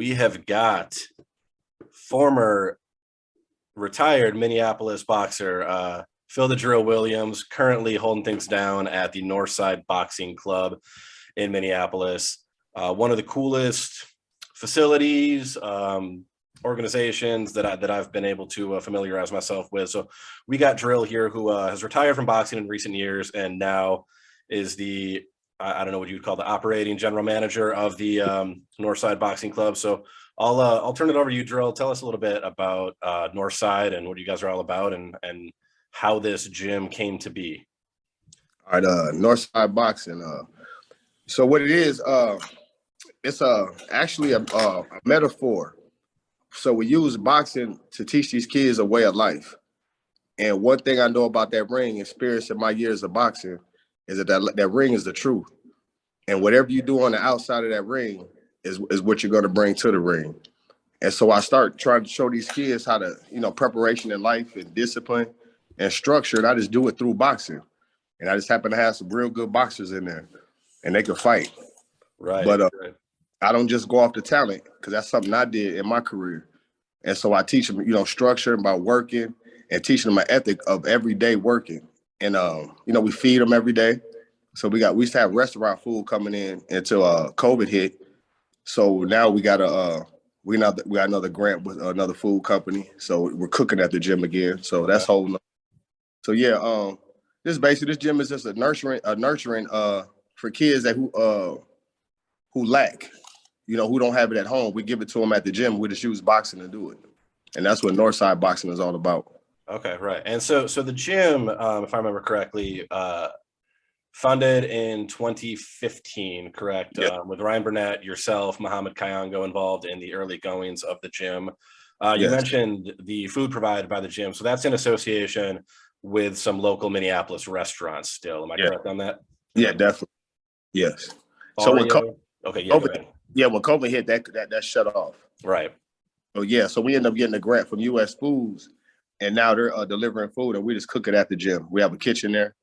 we have got former retired Minneapolis boxer Phil the Drill Williams, currently holding things down at the Northside Boxing Club in Minneapolis. One of the coolest facilities, organizations that I've been able to familiarize myself with. So we got Drill here, who has retired from boxing in recent years and now is the I don't know what you'd call the operating general manager of the Northside Boxing Club. So I'll turn it over to you, Drill. Tell us a little bit about Northside and what you guys are all about, and how this gym came to be. All right, Northside Boxing. So what it is, it's actually a metaphor. So we use boxing to teach these kids a way of life. And one thing I know about that ring, experience in my years of boxing, is that ring is the truth. And whatever you do on the outside of that ring is what you're going to bring to the ring. And so I start trying to show these kids how to, preparation in life and discipline and structure. And I just do it through boxing. And I just happen to have some real good boxers in there, and they can fight. Right. But I don't just go off the talent, because that's something I did in my career. And so I teach them, structure about working and teaching them an ethic of everyday working. And, we feed them every day. So we used to have restaurant food coming in until COVID hit. So now we got another grant with another food company. So we're cooking at the gym again. So that's holding up. So yeah, this gym is just a nurturing for kids that who lack, who don't have it at home. We give it to them at the gym. We just use boxing to do it. And that's what Northside Boxing is all about. Okay, right. And so the gym, if I remember correctly, funded in 2015, correct? Yeah. With Ryan Burnett, yourself, Muhammad Kayongo involved in the early goings of the gym. You Yes. mentioned the food provided by the gym. So that's in association with some local Minneapolis restaurants still. Am I correct on that? Yeah, definitely. Yes. So when COVID hit, that shut off. Right. So yeah, so we end up getting a grant from U.S. Foods, and now they're delivering food, and we just cook it at the gym. We have a kitchen there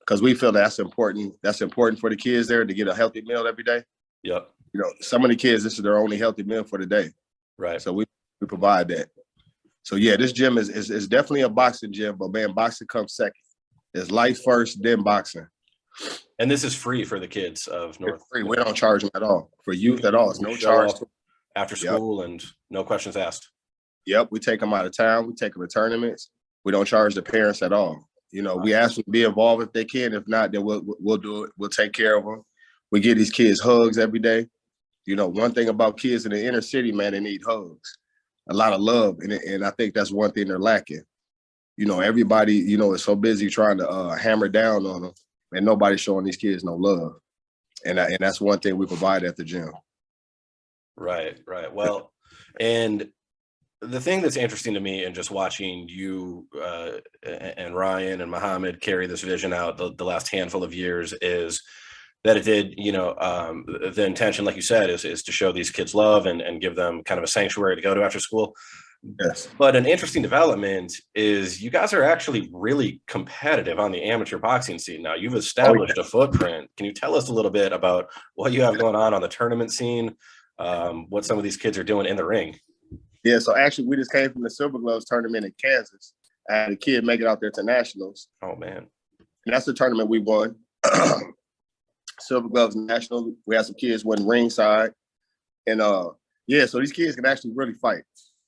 because we feel that's important. That's important for the kids there to get a healthy meal every day. Yep. Some of the kids, this is their only healthy meal for the day. Right. So we provide that. So yeah, this gym is definitely a boxing gym, but man, boxing comes second. It's life first, then boxing. And this is free for the kids of North. It's free. We don't charge them at all. For youth at all, it's no charge. After school and no questions asked. Yep, we take them out of town. We take them to tournaments. We don't charge the parents at all. We ask them to be involved if they can. If not, then we'll do it. We'll take care of them. We give these kids hugs every day. One thing about kids in the inner city, man, they need hugs, a lot of love, and I think that's one thing they're lacking. Everybody, is so busy trying to hammer down on them, and nobody's showing these kids no love. And that's one thing we provide at the gym. Right. Well, and the thing that's interesting to me in just watching you and Ryan and Muhammad carry this vision out the last handful of years is that it did, the intention, like you said, is to show these kids love and give them kind of a sanctuary to go to after school. Yes. But an interesting development is you guys are actually really competitive on the amateur boxing scene now. You've established a footprint. Can you tell us a little bit about what you have going on the tournament scene? What some of these kids are doing in the ring? Yeah, so actually we just came from the Silver Gloves tournament in Kansas. I had a kid make it out there to nationals. Oh man. And that's the tournament we won. Silver Gloves National. We had some kids win ringside. And so these kids can actually really fight.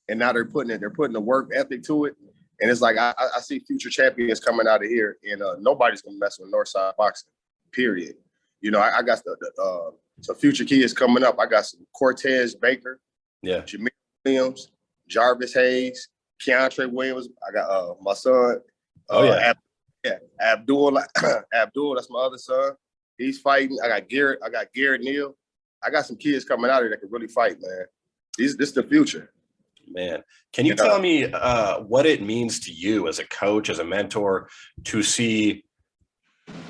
And now they're putting the work ethic to it. And it's like I see future champions coming out of here, and nobody's gonna mess with Northside Boxing, period. I got some future kids coming up. I got some Cortez Baker, Jameer Williams, Jarvis Hayes, Keontre Williams. I got my son, Abdul. Abdul, that's my other son. He's fighting. I got Garrett Neal. I got some kids coming out here that can really fight, man. This is the future. Man, can you tell me what it means to you as a coach, as a mentor, to see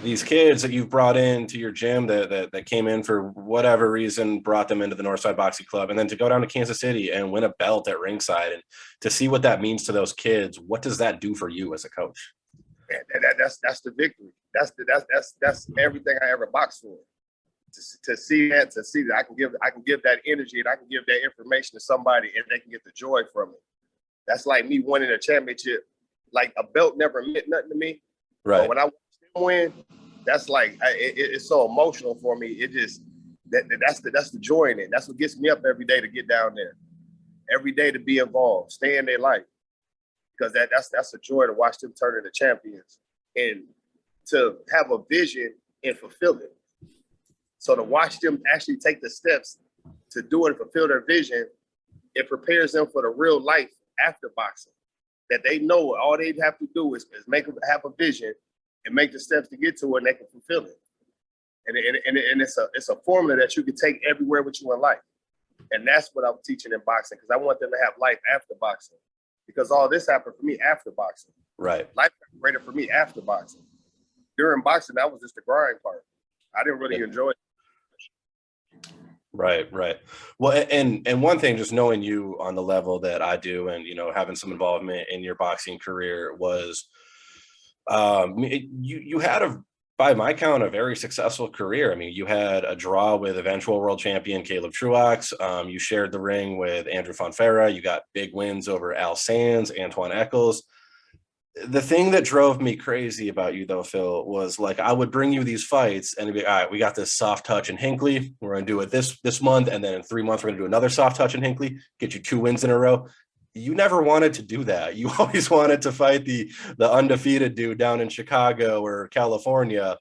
these kids that you've brought into your gym that came in for whatever reason, brought them into the Northside Boxing Club, and then to go down to Kansas City and win a belt at ringside, and to see what that means to those kids? What does that do for you as a coach? Man, that's the victory. That's everything I ever boxed for. to see that I can give that energy and I can give that information to somebody and they can get the joy from it. That's like me winning a championship. Like a belt never meant nothing to me. Right. But when I watch them win, that's like it's so emotional for me. It just that's the joy in it. That's what gets me up every day to get down there. Every day to be involved, stay in their life. Because that's a joy to watch them turn into champions and to have a vision and fulfill it. So to watch them actually take the steps to do it and fulfill their vision, it prepares them for the real life after boxing. That they know all they have to do is have a vision and make the steps to get to it, and they can fulfill it. And it's a formula that you can take everywhere with you in life. And that's what I'm teaching in boxing, because I want them to have life after boxing. Because all this happened for me after boxing. Right. Life happened greater for me after boxing. During boxing, that was just the grind part. I didn't really enjoy it. Right. Well, and one thing, just knowing you on the level that I do, and having some involvement in your boxing career was, you had by my count, a very successful career. I mean, you had a draw with eventual world champion Caleb Truax. You shared the ring with Andrew Fonfara. You got big wins over Al Sands, Antoine Eccles. The thing that drove me crazy about you, though, Phil, was like I would bring you these fights and it'd be, all right, we got this soft touch in Hinckley. We're going to do it this month. And then in 3 months, we're going to do another soft touch in Hinckley, get you 2 wins in a row. You never wanted to do that. You always wanted to fight the undefeated dude down in Chicago or California.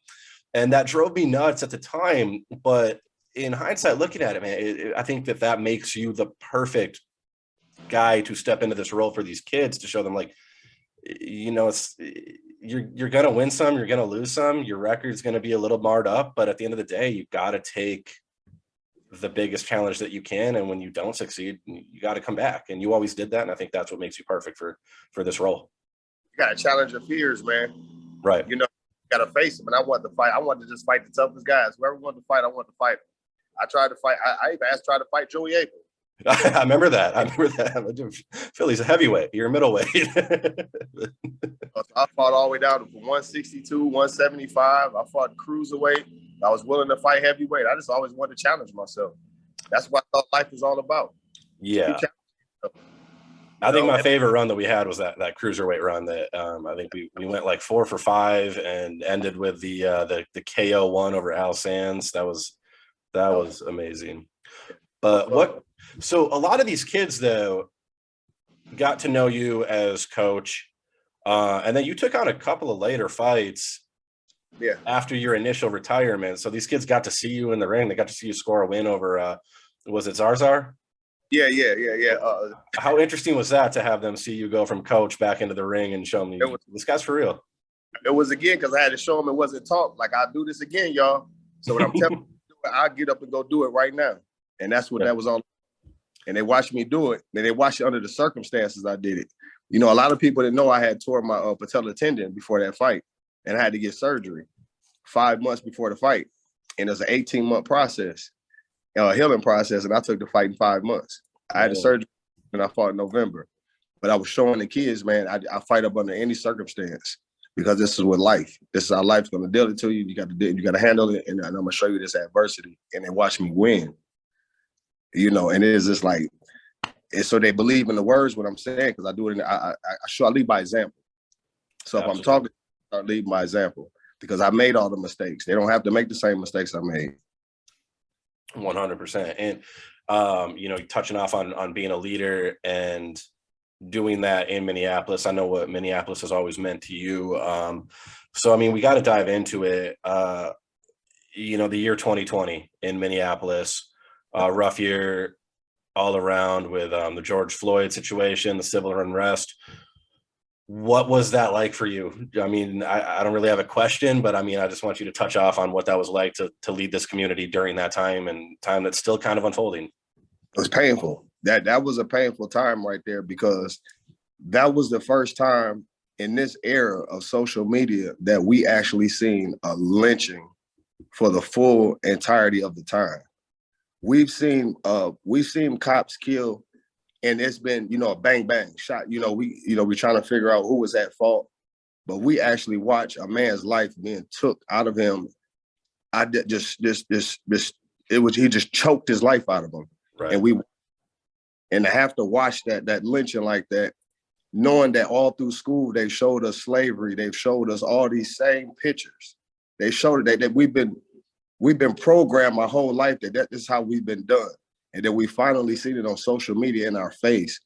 And that drove me nuts at the time. But in hindsight, looking at it, man, I think that makes you the perfect guy to step into this role for these kids, to show them like, it's you're gonna win some, you're gonna lose some, your record's gonna be a little marred up, but at the end of the day, you got to take the biggest challenge that you can, and when you don't succeed, you got to come back, and you always did that, and I think that's what makes you perfect for this role. You got to challenge your fears, man. Right. You got to face them, and I wanted to fight. I wanted to just fight the toughest guys. Whoever wanted to fight, I wanted to fight. I tried to fight. I even tried to fight Joey April. I remember that. Philly's a heavyweight. You're a middleweight. I fought all the way down to 162, 175. I fought cruiserweight. I was willing to fight heavyweight. I just always wanted to challenge myself. That's what I thought life was all about. Yeah. I think my favorite run that we had was that cruiserweight run that I think we went like 4 for 5 and ended with the KO one over Al Sands. That was amazing. But so a lot of these kids though got to know you as coach, and then you took on a couple of later fights after your initial retirement. So these kids got to see you in the ring. They got to see you score a win over was it Zarzar? Yeah. How interesting was that to have them see you go from coach back into the ring and show me this guy's for real? It was, again, because I had to show them it wasn't talk. Like, I'll do this again, y'all. So when I'm telling you, I'll get up and go do it right now. And that's what that was all. And they watched me do it. And they watched it under the circumstances I did it. A lot of people didn't know I had tore my patella tendon before that fight. And I had to get surgery 5 months before the fight. And it was an 18-month process, healing process. And I took the fight in 5 months. I had the surgery and I fought in November. But I was showing the kids, man, I fight up under any circumstance, because this is what life. This is how life's going to deal it to you. You got to handle it. And I'm going to show you this adversity. And they watch me win. And it is just like, and so they believe in the words what I'm saying, because I do it. I lead by example. So if I'm talking, I lead by example, because I made all the mistakes. They don't have to make the same mistakes I made. 100%. And touching off on being a leader and doing that in Minneapolis, I know what Minneapolis has always meant to you. So I mean, we got to dive into it. The year 2020 in Minneapolis. Rough year all around with the George Floyd situation, the civil unrest. What was that like for you? I mean, I don't really have a question, but I mean, I just want you to touch off on what that was like to lead this community during that time, and time that's still kind of unfolding. It was painful. That was a painful time right there, because that was the first time in this era of social media that we actually seen a lynching for the full entirety of the time. We've seen cops kill, and it's been, a bang bang shot. We're trying to figure out who was at fault, but we actually watch a man's life being took out of him I did just this it was he just choked his life out of him. Right. And to have to watch that lynching like that, knowing that all through school they showed us slavery, they've showed us all these same pictures. They showed that we've been programmed my whole life that this is how we've been done. And then we finally seen it on social media in our face.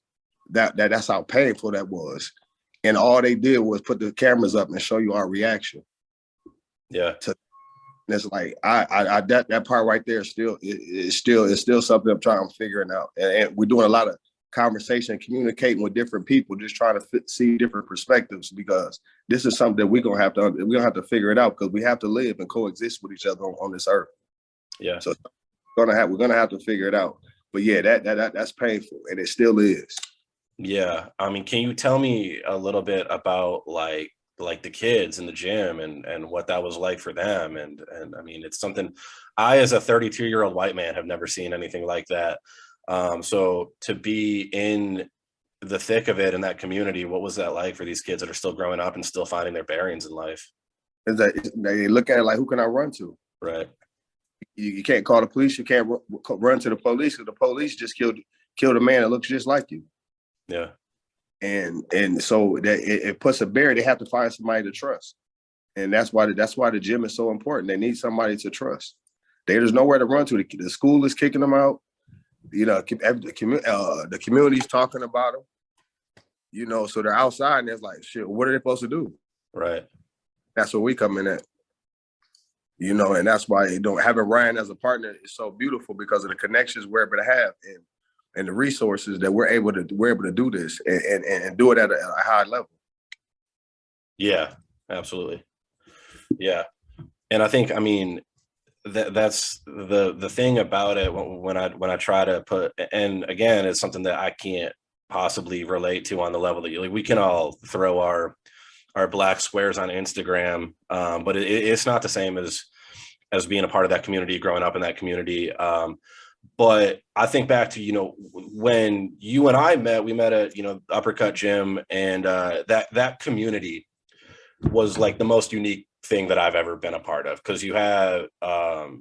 That's how painful that was. And all they did was put the cameras up and show you our reaction. Yeah. And it's like that part right there is still something I'm trying to figuring out. And we're doing a lot of conversation, communicating with different people, just trying to see different perspectives, because this is something that we're gonna have to figure it out, because we have to live and coexist with each other on this earth. Yeah. So we're gonna have to figure it out. But yeah, that's painful, and it still is. Yeah. I mean, can you tell me a little bit about like the kids in the gym and what that was like for them? And I mean, it's something I, as a 32-year-old white man, have never seen anything like that. So to be in the thick of it in that community, what was that like for these kids that are still growing up and still finding their bearings in life? They look at it like, who can I run to? Right. You can't call the police. You can't run to the police, because the police just killed a man that looks just like you. Yeah. And so that it puts a barrier. They have to find somebody to trust, and that's why the gym is so important. They need somebody to trust. There's nowhere to run to. The school is kicking them out. You know, the community's talking about them. You know, so they're outside, and it's like, shit, what are they supposed to do? Right. That's where we come in at. You know, and that's why having Ryan as a partner is so beautiful, because of the connections we're able to have and the resources that we're able to do this and do it at a high level. Yeah, absolutely. Yeah. And I think, I mean, that's the thing about it when I try to put, and again, it's something that I can't possibly relate to on the level that we can all throw our black squares on Instagram, but it's not the same as being a part of that community, growing up in that community. But I think back to, you know, when you and I met, we met at, you know, Uppercut Gym, and that community was like the most unique thing that I've ever been a part of, because you have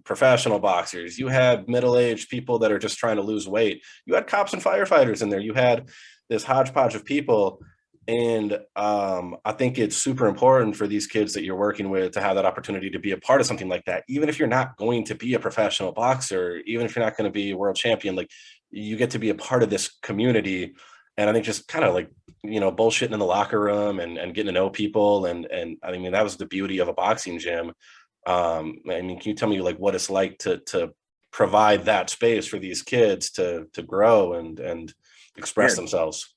professional boxers, you had middle-aged people that are just trying to lose weight, you had cops and firefighters in there, you had this hodgepodge of people. And I think it's super important for these kids that you're working with to have that opportunity to be a part of something like that. Even if you're not going to be a professional boxer, even if you're not going to be a world champion, like, you get to be a part of this community. And I think just kind of like, you know, bullshitting in the locker room and getting to know people. And I mean, that was the beauty of a boxing gym. I mean, can you tell me like what it's like to provide that space for these kids to grow and express themselves?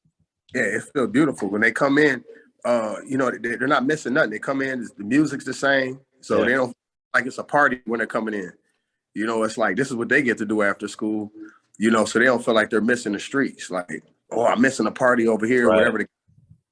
Yeah, it feels beautiful when they come in. You know, they're not missing nothing. They come in, the music's the same, so they don't like it's a party when they're coming in. You know, it's like this is what they get to do after school. You know, so they don't feel like they're missing the streets. Like, oh, I'm missing a party over here, Right. whatever. They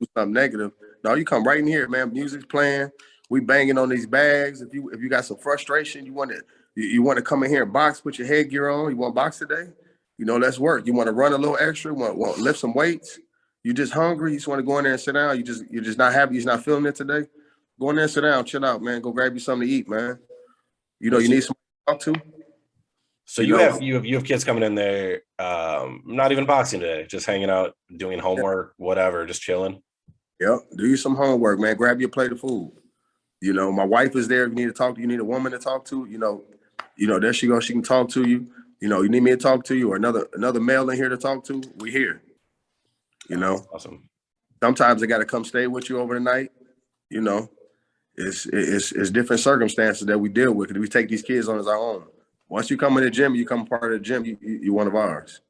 do something negative. No, you come right in here, man. Music's playing. We banging on these bags. If you got some frustration, you want to come in here and box, put your headgear on. You want to box today? You know, let's work. You want to run a little extra? Want to lift some weights? You just hungry? You just want to go in there and sit down? You're just not happy? You're not feeling it today? Go in there and sit down, chill out, man. Go grab you something to eat, man. You know, you need somebody to talk to. So you have kids coming in there, not even boxing today, just hanging out, doing homework, whatever, just chilling. Yep. Do you some homework, man. Grab your plate of food. You know, my wife is there. If you need to talk to, you need a woman to talk to. You know, there she goes. She can talk to you. You know, you need me to talk to you, or another male in here to talk to. We here. You know, that's awesome. Sometimes I got to come stay with you over the night. You know, it's different circumstances that we deal with. We take these kids on as our own. Once you come in the gym, you come part of the gym. You're one of ours,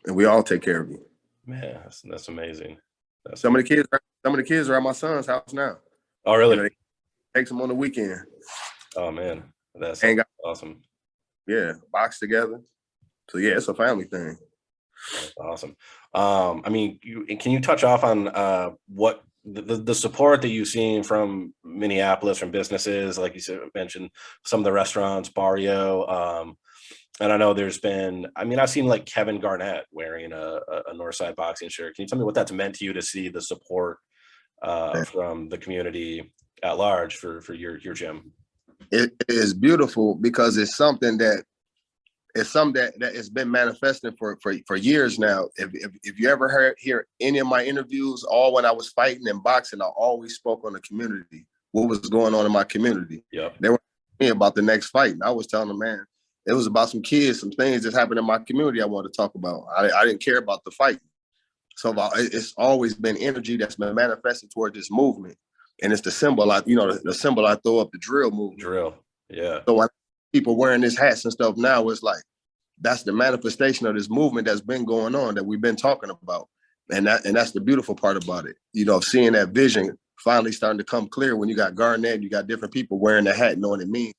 and we all take care of you. Man, that's amazing. Some of the kids are at my son's house now. Oh, really? You know, takes them on the weekend. Oh man, that's awesome. Yeah, box together. So yeah, it's a family thing. That's awesome. I mean, can you touch off on what the support that you've seen from Minneapolis, from businesses, like you mentioned, some of the restaurants, Barrio, and I know there's been, I mean, I've seen like Kevin Garnett wearing a Northside Boxing shirt. Can you tell me what that's meant to you to see the support from the community at large for your gym? It is beautiful because it's something that that has been manifesting for years now. If you ever hear any of my interviews, all when I was fighting and boxing, I always spoke on the community, what was going on in my community. Yep. They were asking me about the next fight, and I was telling them, man, it was about some kids, some things that happened in my community I wanted to talk about. I didn't care about the fight. So it's always been energy that's been manifested toward this movement. And it's the symbol, the symbol I throw up, the drill movement. Drill. Yeah. So when people wearing these hats and stuff now, it's like, that's the manifestation of this movement that's been going on, that we've been talking about. And that's the beautiful part about it. Seeing that vision finally starting to come clear when you got Garnett, you got different people wearing the hat, knowing it means.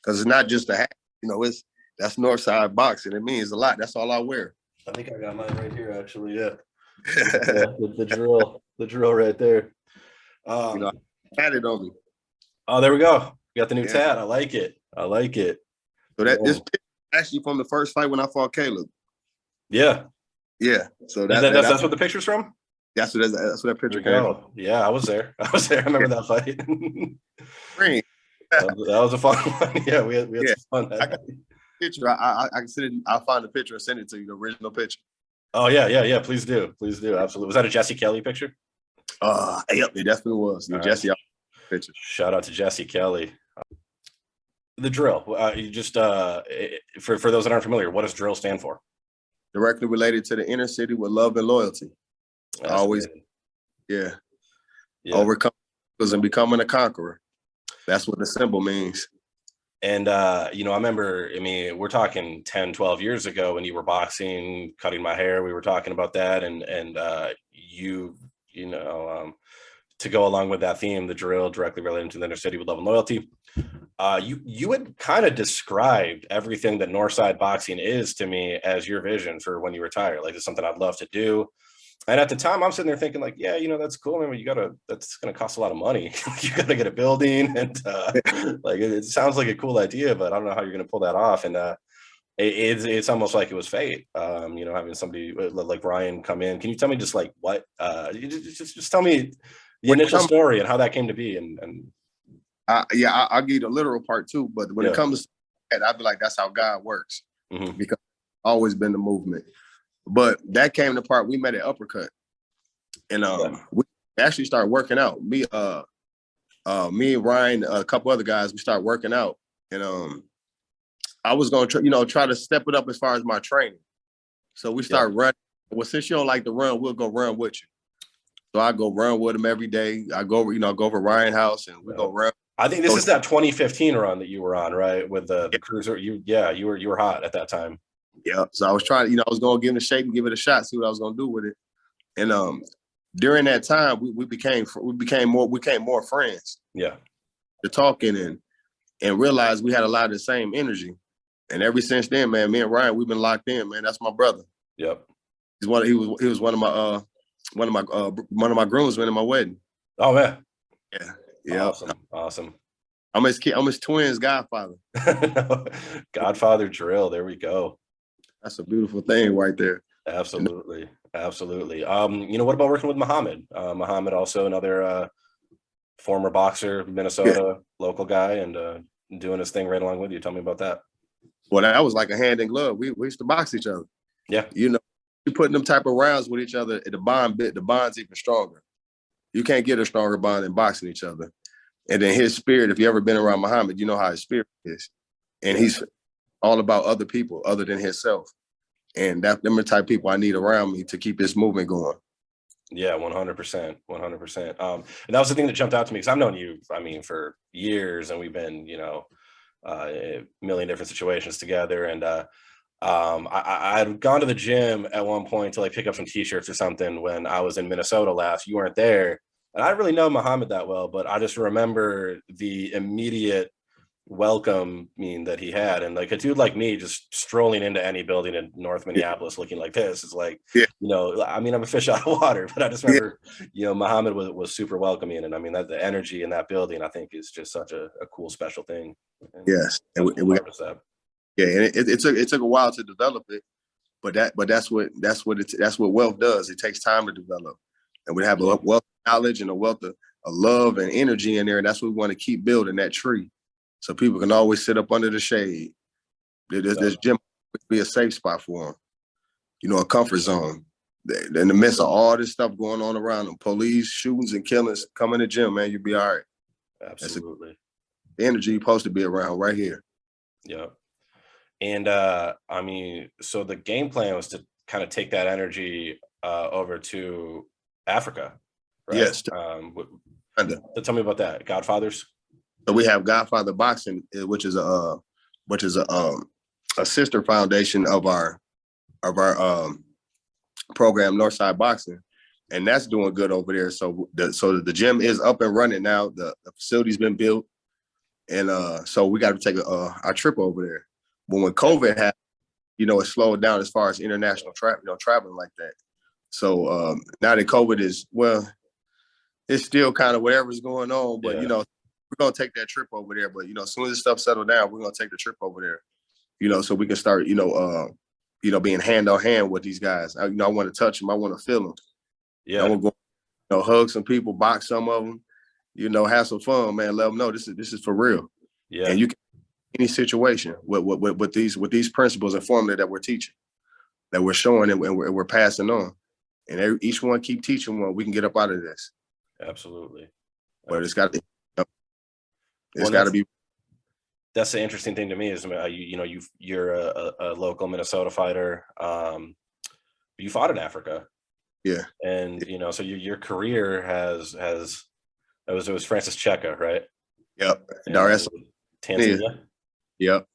Because it's not just a hat, that's Northside Boxing. It means a lot. That's all I wear. I think I got mine right here, actually. Yeah. the drill right there. I had it on me. Oh, there we go. Got the new tat. I like it. So this actually from the first fight when I fought Caleb. Yeah. So that's what the picture's from. That's what that picture came from. Yeah, I was there. I remember that fight. That was a fun one. Yeah, we had some fun. Picture. I can send it. I'll find the picture and send it to you. The original picture. Oh yeah. Please do. Absolutely. Was that a Jesse Kelly picture? Yep, it definitely was. Jesse picture. Shout out to Jesse Kelly. The drill. You just for those that aren't familiar, what does drill stand for? Directly related to the inner city with love and loyalty. That's always, good. Yeah. Overcome and becoming a conqueror. That's what the symbol means. And I remember, we're talking 10, 12 years ago when you were boxing, cutting my hair. We were talking about that, and to go along with that theme, the drill directly related to the inner city with love and loyalty. You had kind of described everything that Northside Boxing is to me as your vision for when you retire. Like, it's something I'd love to do. And at the time, I'm sitting there thinking, like, yeah, that's cool. I mean, that's going to cost a lot of money. You got to get a building, and it sounds like a cool idea, but I don't know how you're going to pull that off. And it's almost like it was fate. Having somebody like Ryan come in. Can you tell me just like what? Just tell me the initial story and how that came to be. I'll give you the literal part too. But when it comes to that, I'd be like, that's how God works, because it's always been the movement. But that came to part. We met at Uppercut, and we actually started working out. Me and Ryan, a couple other guys, we started working out, and I was going to try to step it up as far as my training. So we started running. Well, since you don't like to run, we'll go run with you. So I go run with him every day. I go over Ryan's house and we go run. I think this is that 2015 run that you were on, right? With the cruiser. You were hot at that time. Yeah. So I was trying, I was going to give it a shake and give it a shot, see what I was going to do with it. And during that time, we became more friends. Yeah. To talking and realized we had a lot of the same energy. And ever since then, man, me and Ryan, we've been locked in, man. That's my brother. Yep. He was one of my groomsmen in my wedding. Oh man. Yeah. Awesome. I'm his twins' godfather. Godfather drill. There we go. That's a beautiful thing right there. Absolutely. What about working with Muhammad? Muhammad, also another former boxer, Minnesota local guy, and doing his thing right along with you. Tell me about that. Well, that was like a hand in glove. We used to box each other. Yeah. You putting them type of rounds with each other, the bond's even stronger. You can't get a stronger bond than boxing each other. And then his spirit, if you ever been around Muhammad, you know how his spirit is. And he's all about other people other than himself. And them are the type of people I need around me to keep this movement going. Yeah, 100%. And that was the thing that jumped out to me, because I've known you, for years, and we've been, a million different situations together. And I'd gone to the gym at one point to pick up some t-shirts or something when I was in Minnesota last. You weren't there. And I didn't really know Muhammad that well, but I just remember the immediate welcoming that he had. And a dude like me just strolling into any building in North Minneapolis looking like this is I'm a fish out of water, but I just remember, Muhammad was super welcoming. And that the energy in that building, I think, is just such a cool, special thing. And yes. And we that. Yeah. And it took a while to develop it, but that's what wealth does. It takes time to develop. And we have a wealth of knowledge and a wealth of love and energy in there. And that's what we want to keep building, that tree. so people can always sit up under the shade. This gym would be a safe spot for them, you know, a comfort zone. In the midst of all this stuff going on around them, police, shootings and killings, come in the gym, man, you'll be all right. Absolutely. The energy you're supposed to be around right here. Yeah. And I mean, so the game plan was to kind of take that energy over to Africa, right? Yes. So tell me about that. Godfathers. So we have Godfather Boxing, which is a sister foundation of our program, Northside Boxing, and that's doing good over there. So the gym is up and running now. The facility's been built, and so we got to take our trip over there. But when COVID happened, you know, it slowed down as far as international traveling like that. So now that COVID is, well, it's still kind of whatever's going on, but you know, we're gonna take that trip over there. But you know, as soon as this stuff settled down, we're gonna take the trip over there. You know, so we can start, being hand on hand with these guys. I want to touch them. I want to feel them. Yeah. I want to go, hug some people, box some of them. You know, have some fun, man. Let them know this is for real. Yeah. And you can any situation with these principles and formula that we're teaching, that we're showing and we're passing on, and each one keep teaching one. We can get up out of this. Absolutely. But it's got to be. That's the interesting thing to me is, you're a local Minnesota fighter. You fought in Africa. Yeah. And, so your career it was Francis Cheka, right? Yep. Tanzania. Yep.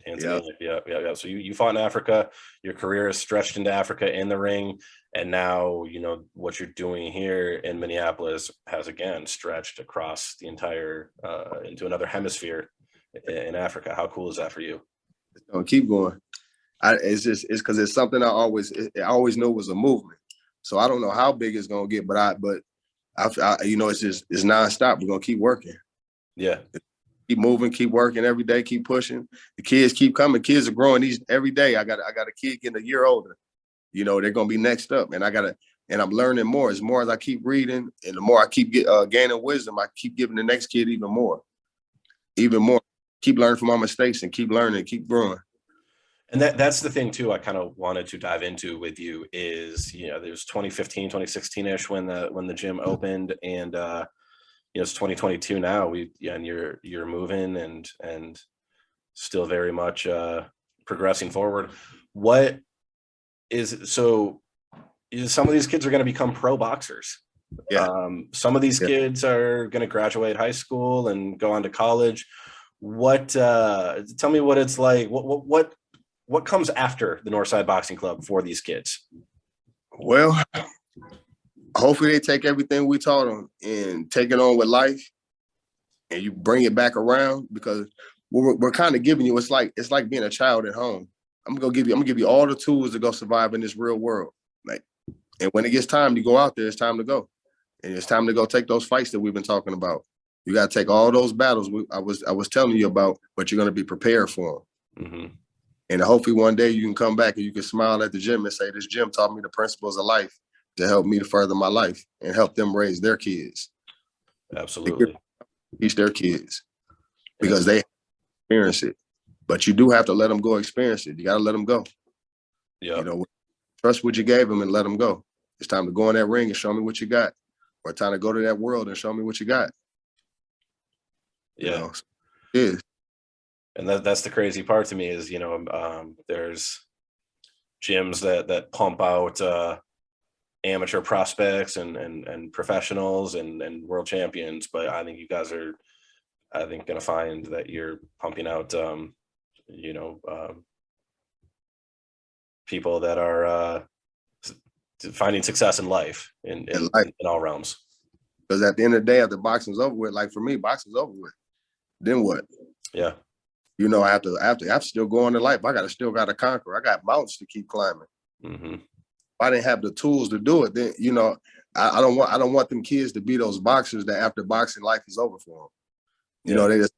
Tanzania. Yeah. So you fought in Africa. Your career is stretched into Africa in the ring. And now, what you're doing here in Minneapolis has again stretched across the entire, into another hemisphere in Africa. How cool is that for you? It's gonna keep going. It's because it's something I always knew was a movement. So I don't know how big it's gonna get, but it's nonstop. We're gonna keep working. Yeah. Keep moving, keep working every day, keep pushing. The kids keep coming. Kids are growing every day. I got a kid getting a year older. They're gonna be next up, and I'm learning more. As more as I keep reading, and the more I keep gaining wisdom, I keep giving the next kid even more. Keep learning from my mistakes and keep learning, keep growing. And that's the thing too, I kind of wanted to dive into with you is, there's 2015, 2016-ish when the gym opened, and it's 2022 now. And you're moving and still very much progressing forward. Some of these kids are going to become pro boxers. Yeah. Some of these kids are going to graduate high school and go on to college. Tell me what it's like. What comes after the Northside Boxing Club for these kids? Well, hopefully they take everything we taught them and take it on with life, and you bring it back around, because we're kind of giving you, it's like being a child at home. I'm gonna give you all the tools to go survive in this real world. And when it gets time to go out there, it's time to go, and it's time to go take those fights that we've been talking about. You got to take all those battles I was telling you about, but you're going to be prepared for them. Mm-hmm. And hopefully one day you can come back and you can smile at the gym and say, this gym taught me the principles of life to help me to further my life and help them raise their kids. Absolutely. Teach their kids, because they experience it. But you do have to let them go experience it. You got to let them go. Yeah. Trust what you gave them and let them go. It's time to go in that ring and show me what you got, or time to go to that world and show me what you got. Yeah. It is. And that's the crazy part to me is, there's gyms that pump out amateur prospects and professionals and world champions. But I think you guys are, going to find that you're pumping out, people that are finding success in life in all realms. Because at the end of the day, after boxing's over with, like for me, boxing's over with. Then what? Yeah. I have to still go on in life. I still got to conquer. I got mountains to keep climbing. Mm-hmm. If I didn't have the tools to do it, then I don't want them kids to be those boxers that after boxing, life is over for them. They just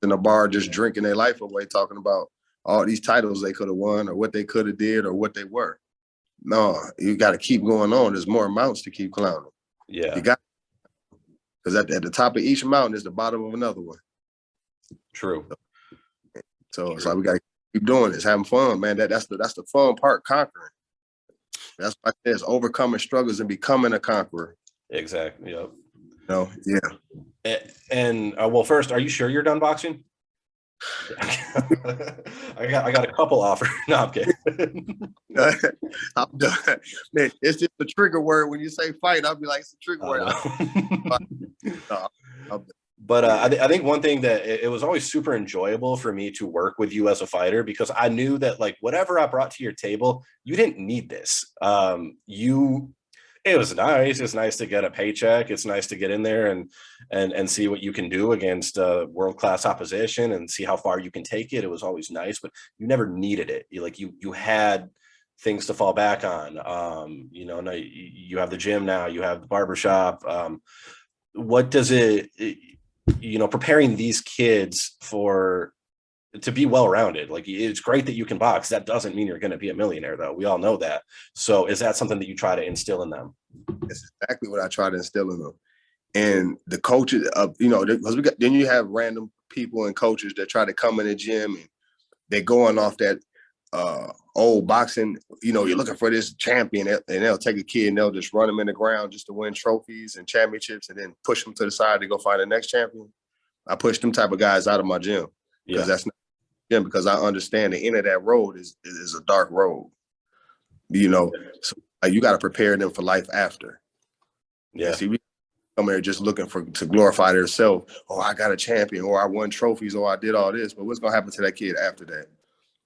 in a bar just drinking their life away, talking about all these titles they could have won or what they could have did or what they were. No, you got to keep going on. There's more mountains to keep climbing. Yeah. You got, because at the top of each mountain is the bottom of another one. True. So it's like we got to keep doing this, having fun, man. That's the fun part, conquering. That's why it's overcoming struggles and becoming a conqueror. Exactly. Yep. Yeah. And well, first, are you sure you're done boxing? I got a couple offers. No, I'm kidding. I'm done. Man, it's just a trigger word. When you say fight, I'll be like, it's a trigger word. But I think one thing that it was always super enjoyable for me to work with you as a fighter, because I knew that like whatever I brought to your table, you didn't need this. It was nice. It's nice to get a paycheck. It's nice to get in there and see what you can do against world-class opposition and see how far you can take it. It was always nice, but you never needed it. You had things to fall back on. Now you have the gym now, you have the barbershop. What does it, preparing these kids to be well-rounded, like it's great that you can box. That doesn't mean you're going to be a millionaire, though. We all know that. So is that something that you try to instill in them? That's exactly what I try to instill in them. And the coaches, because then you have random people and coaches that try to come in the gym and they're going off that old boxing, you're looking for this champion, and they'll take a kid and they'll just run them in the ground just to win trophies and championships and then push them to the side to go find the next champion. I push them type of guys out of my gym because that's not gym, because I understand the end of that road is a dark road. So you got to prepare them for life after. Yeah. See, we come here just looking to glorify themselves. Oh, I got a champion, or I won trophies, or I did all this. But what's gonna happen to that kid after that?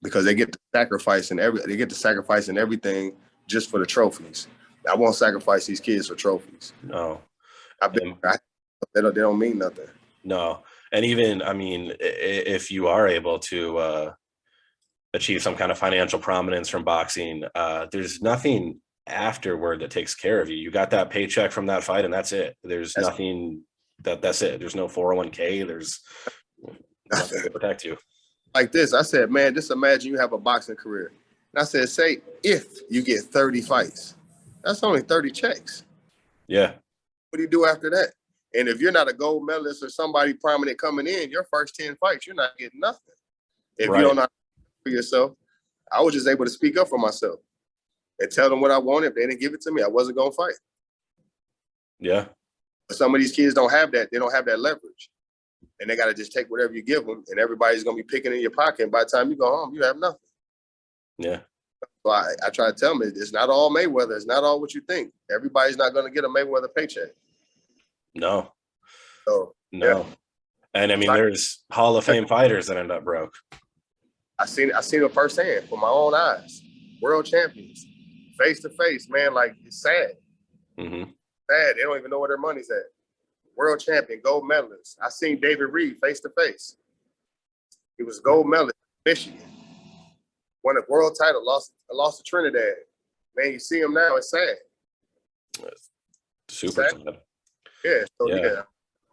Because they get to sacrificing everything just for the trophies. I won't sacrifice these kids for trophies. No. They don't mean nothing. No. And even, if you are able to achieve some kind of financial prominence from boxing, there's nothing afterward that takes care of you. You got that paycheck from that fight and that's it. There's nothing that's it. There's no 401k. There's nothing to protect you. Like this, I said, man, just imagine you have a boxing career. And I said, say if you get 30 fights, that's only 30 checks. Yeah. What do you do after that? And if you're not a gold medalist or somebody prominent coming in, your first 10 fights, you're not getting nothing. If you don't know how to for yourself, I was just able to speak up for myself and tell them what I wanted. If they didn't give it to me, I wasn't going to fight. Yeah. But some of these kids don't have that. They don't have that leverage. And they got to just take whatever you give them, and everybody's going to be picking in your pocket. And by the time you go home, you have nothing. Yeah. So I try to tell them it's not all Mayweather. It's not all what you think. Everybody's not going to get a Mayweather paycheck. No. So, no. Yeah. And there's Hall of Fame fighters that end up broke. I seen it firsthand with my own eyes. World champions, face to face, man. Like, it's sad. Mm-hmm. Sad. They don't even know where their money's at. World champion, gold medalist. I seen David Reed face to face. He was gold medalist in Michigan. Won a world title, lost to Trinidad. Man, you see him now, it's sad. Super sad. Yeah, so yeah.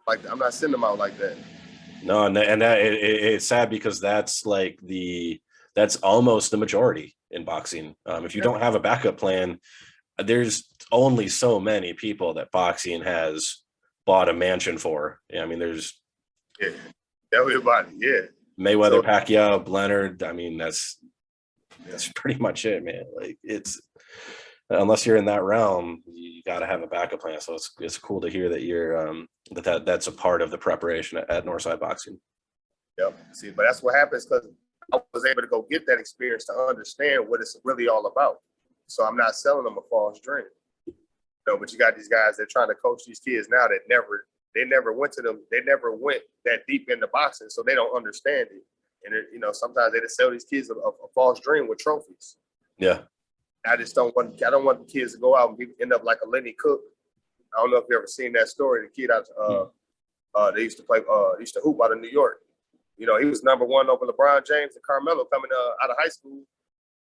Like, I'm not sending them out like that. No, and that it's sad because that's almost the majority in boxing. If you don't have a backup plan, there's only so many people that boxing has bought a mansion for. There's everybody. Yeah, Mayweather, Pacquiao, Leonard. That's pretty much it, man. Like, it's unless you're in that realm, you got to have a backup plan. So it's cool to hear that you're that's a part of the preparation at Northside Boxing. Yep. See, but that's what happens because I was able to go get that experience to understand what it's really all about. So I'm not selling them a false dream. But you got these guys that are trying to coach these kids now that never went that deep into boxing, so they don't understand it. And sometimes they just sell these kids a false dream with trophies. Yeah. I don't want the kids to go out and end up like a Lenny Cook. I don't know if you ever seen that story. The kid they used to hoop out of New York. He was number one over LeBron James and Carmelo coming out of high school,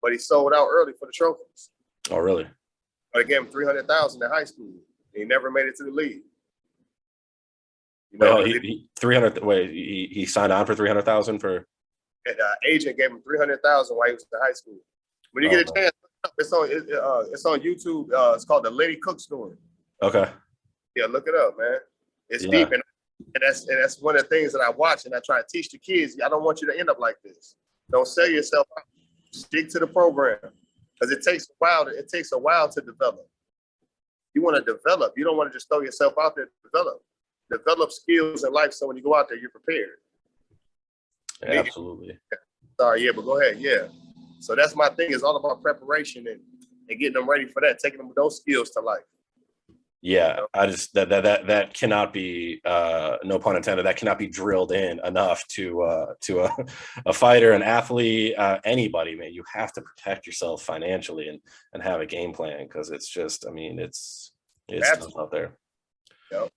but he sold out early for the trophies. Oh, really? But they gave him $300,000 in high school. He never made it to the league. He 300. Wait, he signed on for 300,000 for. And agent gave him 300,000 while he was in high school. When you get a chance, it's on YouTube. It's called the Lenny Cook story. Okay. Yeah, look it up, man. It's deep, and And that's one of the things that I watch and I try to teach the kids. I don't want you to end up like this. Don't sell yourself out. Stick to the program because it takes a while. It takes a while to develop. You want to develop. You don't want to just throw yourself out there to develop. Develop skills in life so when you go out there, you're prepared. Absolutely. Sorry, yeah, but go ahead. Yeah. So that's my thing. It's all about preparation and getting them ready for that, taking them those skills to life. Yeah, I just that cannot be no pun intended. That cannot be drilled in enough to a fighter, an athlete, anybody. Man, you have to protect yourself financially and have a game plan because it's just, I mean, it's tough out there. Yep.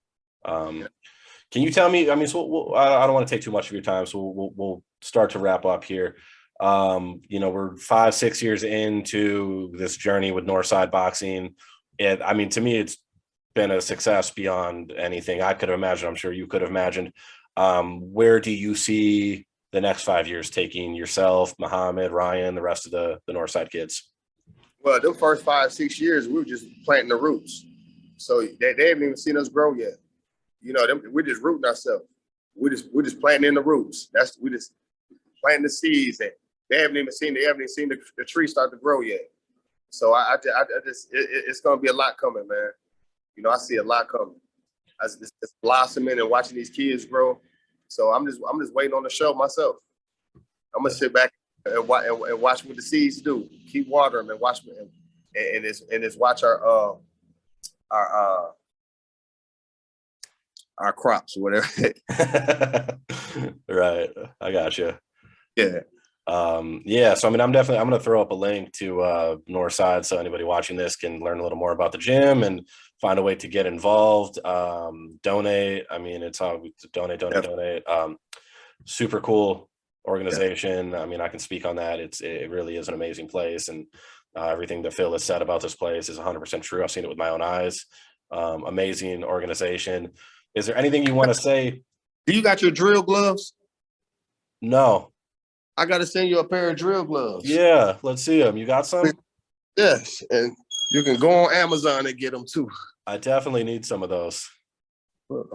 Can you tell me? I mean, so I don't want to take too much of your time, so we'll start to wrap up here. We're 5-6 years into this journey with Northside Boxing. And I mean, to me, it's been a success beyond anything I could have imagined. I'm sure you could have imagined. Where do you see the next 5 years taking yourself, Muhammad, Ryan, the rest of the Northside kids? Well, them first 5-6 years, we were just planting the roots. So they haven't even seen us grow yet. We're just rooting ourselves. We're just planting in the roots. We just planting the seeds, and they haven't even seen the tree start to grow yet. So it's gonna be a lot coming, man. I see a lot coming. It's blossoming and watching these kids grow. So I'm just waiting on the show myself. I'm gonna sit back and watch what the seeds do. Keep watering them and watch them, and just watch our crops or whatever. Right, I got you. Yeah. So I mean, I'm gonna throw up a link to Northside so anybody watching this can learn a little more about the gym and find a way to get involved. Donate. I mean, it's all donate. Super cool organization. I mean, I can speak on that. It really is an amazing place, and everything that Phil has said about this place is 100% true. I've seen it with my own eyes. Amazing organization. Is there anything you want to say? Do you got your drill gloves? No. I got to send you a pair of drill gloves. Yeah, let's see them. You got some? Yes, and you can go on Amazon and get them too. I definitely need some of those. You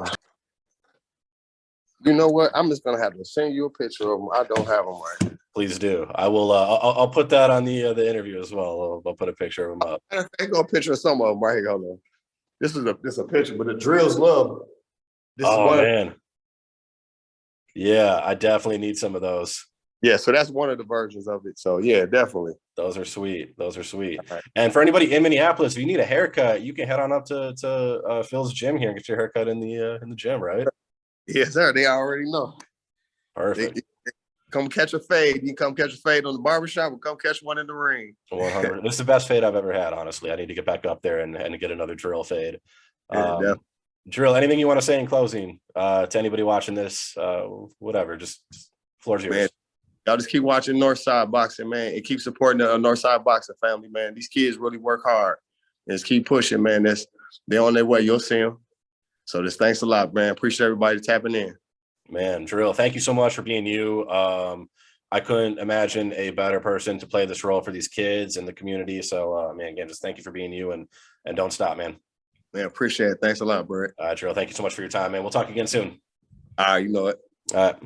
know what? I'm just gonna have to send you a picture of them. I don't have them right. Please do. I will. I'll put that on the interview as well. I'll put a picture of them up. I got a picture of some of them right here. Hold on. This is a picture, but the drills love. Man. Yeah, I definitely need some of those. Yeah, so that's one of the versions of it. So yeah, definitely. Those are sweet. Right. And for anybody in Minneapolis, if you need a haircut, you can head on up to Phil's gym here and get your haircut in the gym, right? Yes, sir. They already know. Perfect. Come catch a fade. You come catch a fade on the barbershop, or come catch one in the ring. 100. This is the best fade I've ever had, honestly. I need to get back up there and get another drill fade. Drill, anything you want to say in closing to anybody watching this? Whatever, just floor's yours. Man, y'all just keep watching Northside Boxing, man, and keep supporting the Northside Boxing family, man. These kids really work hard. Just keep pushing, man. They're on their way. You'll see them. So just thanks a lot, man. Appreciate everybody tapping in. Man, Drill, thank you so much for being you. I couldn't imagine a better person to play this role for these kids and the community. So, man, again, just thank you for being you and don't stop, man. Man, appreciate it. Thanks a lot, Brett. Drill, thank you so much for your time, man. We'll talk again soon. All right, you know it. All right.